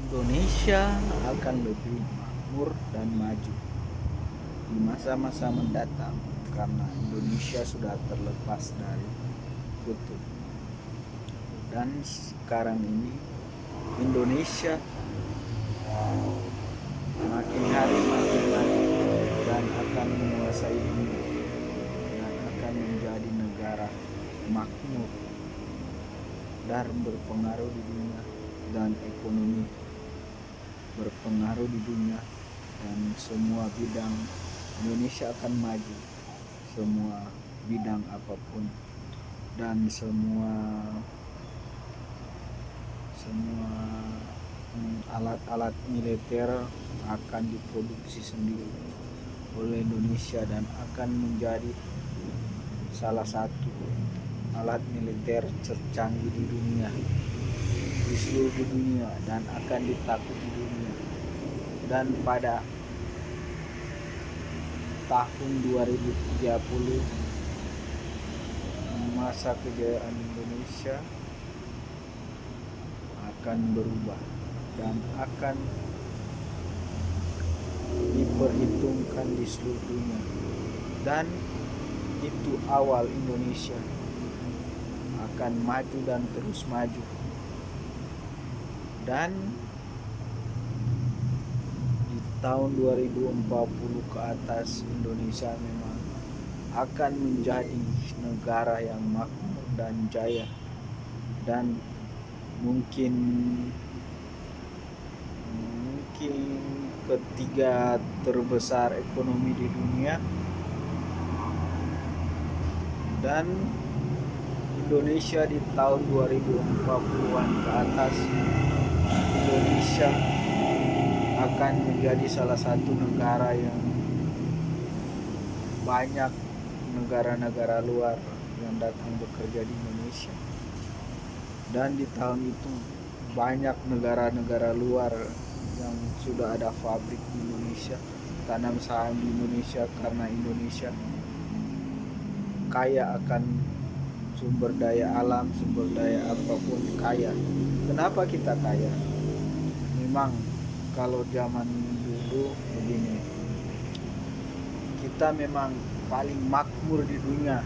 Indonesia akan lebih makmur dan maju di masa-masa mendatang karena Indonesia sudah terlepas dari kutub. Dan sekarang ini Indonesia makin hari makin maju dan akan menguasai dunia dan akan menjadi negara makmur dan berpengaruh di dunia, dan ekonomi berpengaruh di dunia, dan semua bidang Indonesia akan maju, semua bidang apapun, dan semua alat-alat militer akan diproduksi sendiri oleh Indonesia dan akan menjadi salah satu alat militer tercanggih di dunia, di seluruh dunia, dan akan ditakuti dunia. Dan pada tahun 2030 masa kejayaan Indonesia akan berubah dan akan diperhitungkan di seluruh dunia, dan itu awal Indonesia akan maju dan terus maju. Dan di tahun 2040 ke atas Indonesia memang akan menjadi negara yang makmur dan jaya, dan mungkin ketiga terbesar ekonomi di dunia. Dan Indonesia di tahun 2040-an ke atas, Indonesia akan menjadi salah satu negara yang banyak negara-negara luar yang datang bekerja di Indonesia. Dan di tahun itu banyak negara-negara luar yang sudah ada pabrik di Indonesia, tanam saham di Indonesia, karena Indonesia kaya akan sumber daya alam, sumber daya apapun kaya. Kenapa kita kaya? Memang kalau zaman dulu begini, kita memang paling makmur di dunia.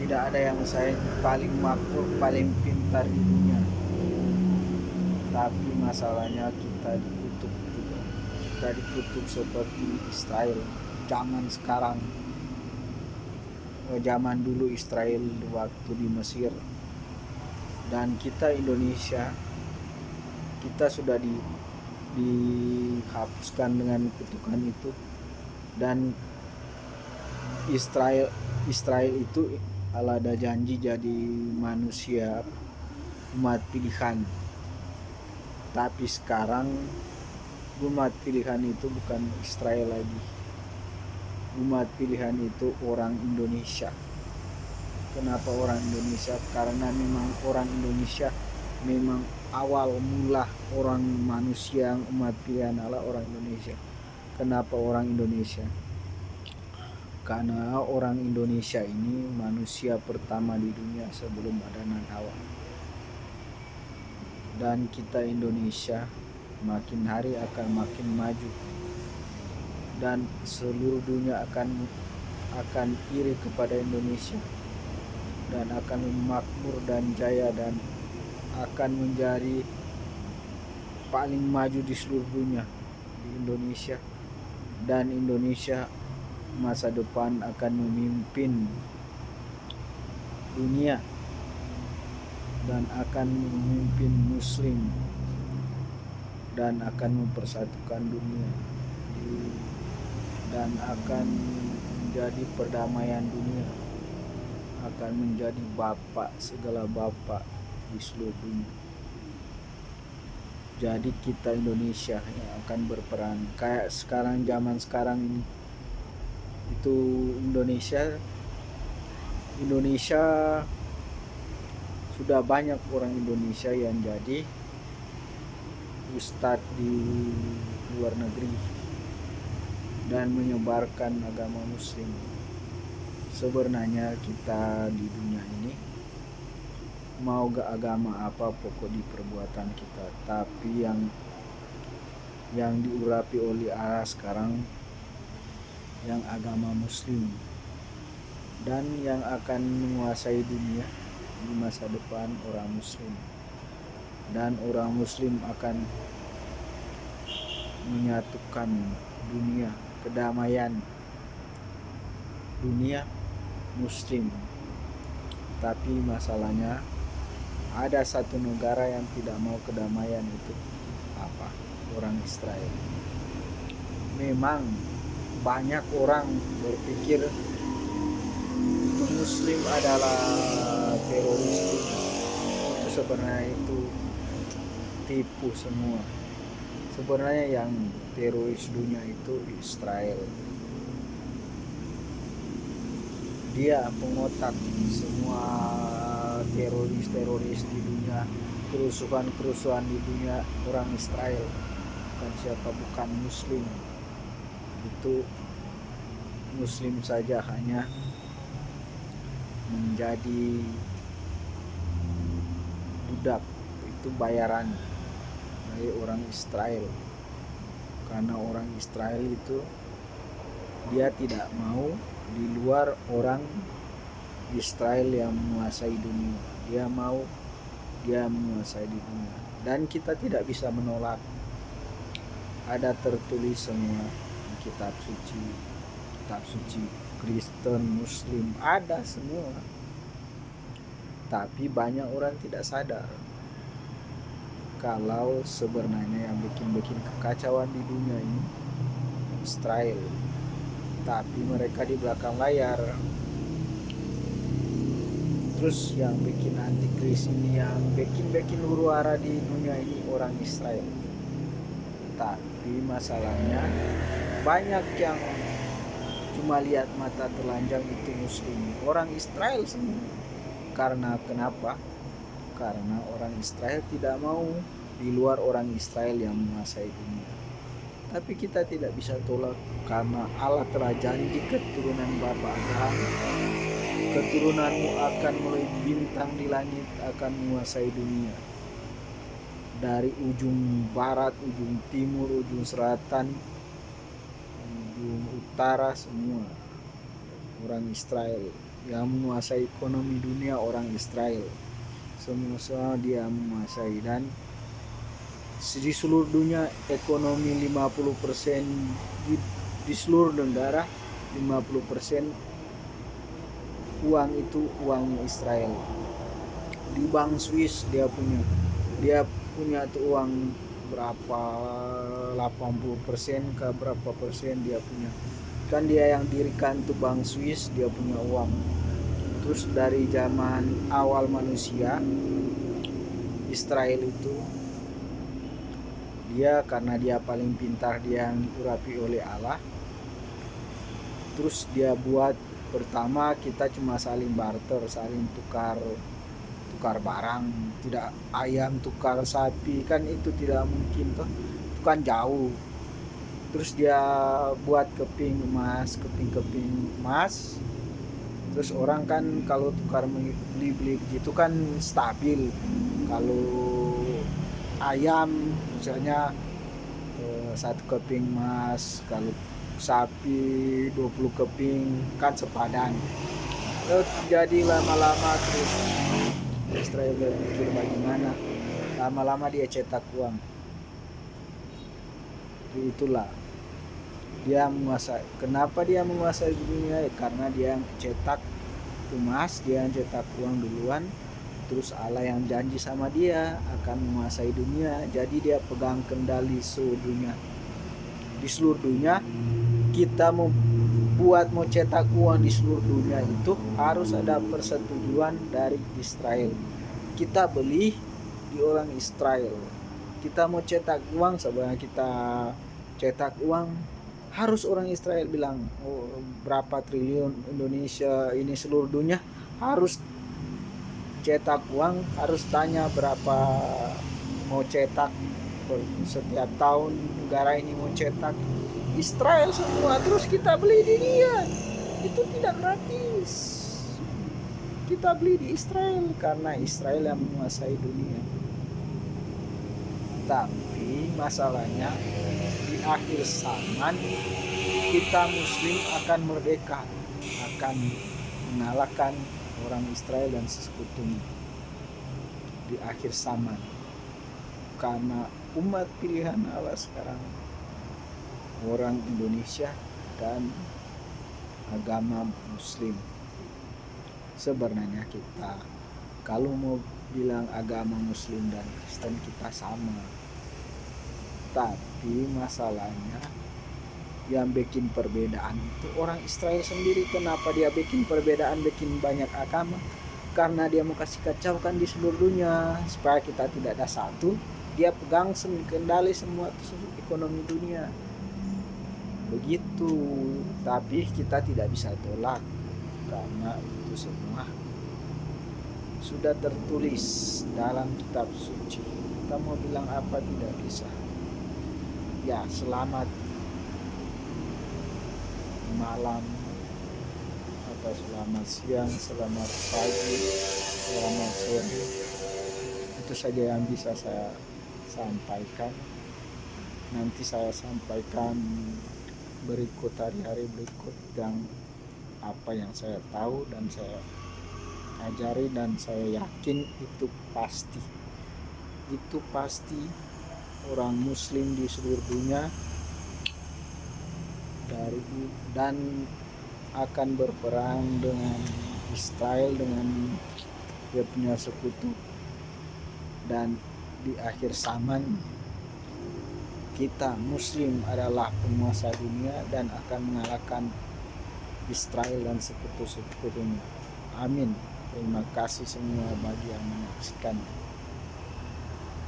Tidak ada yang saya paling makmur, paling pintar di dunia. Tapi masalahnya kita dikutuk juga. Kita dikutuk seperti Israel zaman sekarang. Zaman dulu Israel waktu di Mesir. Dan kita Indonesia, kita sudah dihapuskan dengan kutukan itu. Dan Israel itu ada janji jadi manusia umat pilihan. Tapi sekarang umat pilihan itu bukan Israel lagi. Umat pilihan itu orang Indonesia. Kenapa orang Indonesia? Karena memang orang Indonesia memang awal mula orang manusia yang umat pilihan adalah orang Indonesia. Kenapa orang Indonesia? Karena orang Indonesia ini manusia pertama di dunia sebelum ada Hawa. Dan kita Indonesia makin hari akan makin maju, dan seluruh dunia akan iri kepada Indonesia, dan akan makmur dan jaya, dan akan menjadi paling maju di seluruh dunia di Indonesia. Dan Indonesia masa depan akan memimpin dunia dan akan memimpin muslim dan akan mempersatukan dunia, dan akan menjadi perdamaian dunia, akan menjadi bapak segala bapak di seluruh dunia. Jadi kita Indonesia yang akan berperan. Kayak sekarang, zaman sekarang ini itu Indonesia sudah banyak orang Indonesia yang jadi ustadz di luar negeri dan menyebarkan agama muslim. Sebenarnya kita di dunia ini mau gak agama apa pokok di perbuatan kita, tapi yang diurapi oleh Allah sekarang yang agama muslim, dan yang akan menguasai dunia di masa depan orang muslim, dan orang muslim akan menyatukan dunia, kedamaian dunia muslim. Tapi masalahnya ada satu negara yang tidak mau kedamaian, itu apa? Orang Israel. Memang banyak orang berpikir itu muslim adalah teroris. Itu sebenarnya itu tipu semua. Sebenarnya yang teroris dunia itu Israel. Dia pengotak semua teroris di dunia, kerusuhan di dunia, orang Israel. Bukan siapa, bukan muslim. Itu muslim saja hanya menjadi budak, itu bayaran dari orang Israel. Karena orang Israel itu dia tidak mau di luar orang Israel yang menguasai dunia. Dia mau dia menguasai di dunia, dan kita tidak bisa menolak. Ada tertulis semua di kitab suci Kristen, Muslim, ada semua. Tapi banyak orang tidak sadar kalau sebenarnya yang bikin kekacauan di dunia ini Israel. Tapi mereka di belakang layar. Terus yang bikin antikris ini, yang bikin huru hara di dunia ini orang Israel. Tapi masalahnya banyak yang cuma lihat mata telanjang itu muslim, orang Israel semua. Karena kenapa? Karena orang Israel tidak mau di luar orang Israel yang menguasai dunia. Tapi kita tidak bisa tolak, karena Allah telah janji keturunan Bapa Abraham, keturunanmu akan mulai bintang di langit, akan menguasai dunia. Dari ujung barat, ujung timur, ujung selatan, ujung utara, semua orang Israel. Yang menguasai ekonomi dunia orang Israel. Semua dia menguasai. Dan di seluruh dunia ekonomi 50% di seluruh negara, 50% uang itu uang Israel. Di bank Swiss dia punya tuh uang berapa, 80% ke berapa persen dia punya. Kan dia yang dirikan tuh bank Swiss, dia punya uang. Terus dari zaman awal manusia, Israel itu dia, karena dia paling pintar, dia yang diurapi oleh Allah. Terus dia buat, pertama kita cuma saling barter, saling tukar barang, tidak ayam tukar sapi, kan itu tidak mungkin toh, itu kan jauh. Terus dia buat keping emas. Terus orang kan kalau tukar beli begitu kan stabil. Kalau ayam misalnya 1 keping emas, kalau sapi 20 keping, kan sepadan. Terus jadi lama-lama terus Israel berpikir bagaimana, lama-lama dia cetak uang. Itulah dia menguasai. Kenapa dia menguasai dunia? Karena dia yang cetak emas, dia yang cetak uang duluan. Terus Allah yang janji sama dia akan menguasai dunia, jadi dia pegang kendali seluruh dunia. Di seluruh dunia kita mau cetak uang di seluruh dunia itu harus ada persetujuan dari Israel. Kita beli di orang Israel. Kita mau cetak uang, sebenarnya kita cetak uang harus orang Israel bilang, berapa triliun Indonesia ini, seluruh dunia harus cetak uang, harus tanya berapa mau cetak setiap tahun, negara ini mau cetak, Israel semua. Terus kita beli di dia, itu tidak gratis. kita beli di Israel karena Israel yang menguasai dunia. Tapi masalahnya di akhir zaman kita Muslim akan merdeka, akan mengalahkan orang Israel dan sekutunya di akhir zaman, karena umat pilihan Allah sekarang orang Indonesia dan agama Muslim. Sebenarnya kita kalau mau bilang agama Muslim dan Kristen kita sama, tapi masalahnya yang bikin perbedaan itu orang Israel sendiri. Kenapa dia bikin perbedaan, bikin banyak agama? Karena dia mau kasih kacaukan di seluruh dunia supaya kita tidak ada satu. Dia pegang kendali semua ekonomi dunia, begitu. Tapi kita tidak bisa tolak karena itu semua sudah tertulis dalam kitab suci. Kita mau bilang apa tidak bisa. Ya, selamat malam atau selamat siang, selamat pagi, selamat sore. Itu saja yang bisa saya sampaikan. Nanti saya sampaikan berikut, hari-hari berikut, yang apa yang saya tahu dan saya ajari, dan saya yakin itu pasti orang Muslim di seluruh dunia dan akan berperang dengan Israel, dengan dia punya sekutu, dan di akhir zaman kita Muslim adalah penguasa dunia dan akan mengalahkan Israel dan sekutu-sekutunya. Amin. Terima kasih semua bagi yang menyaksikan.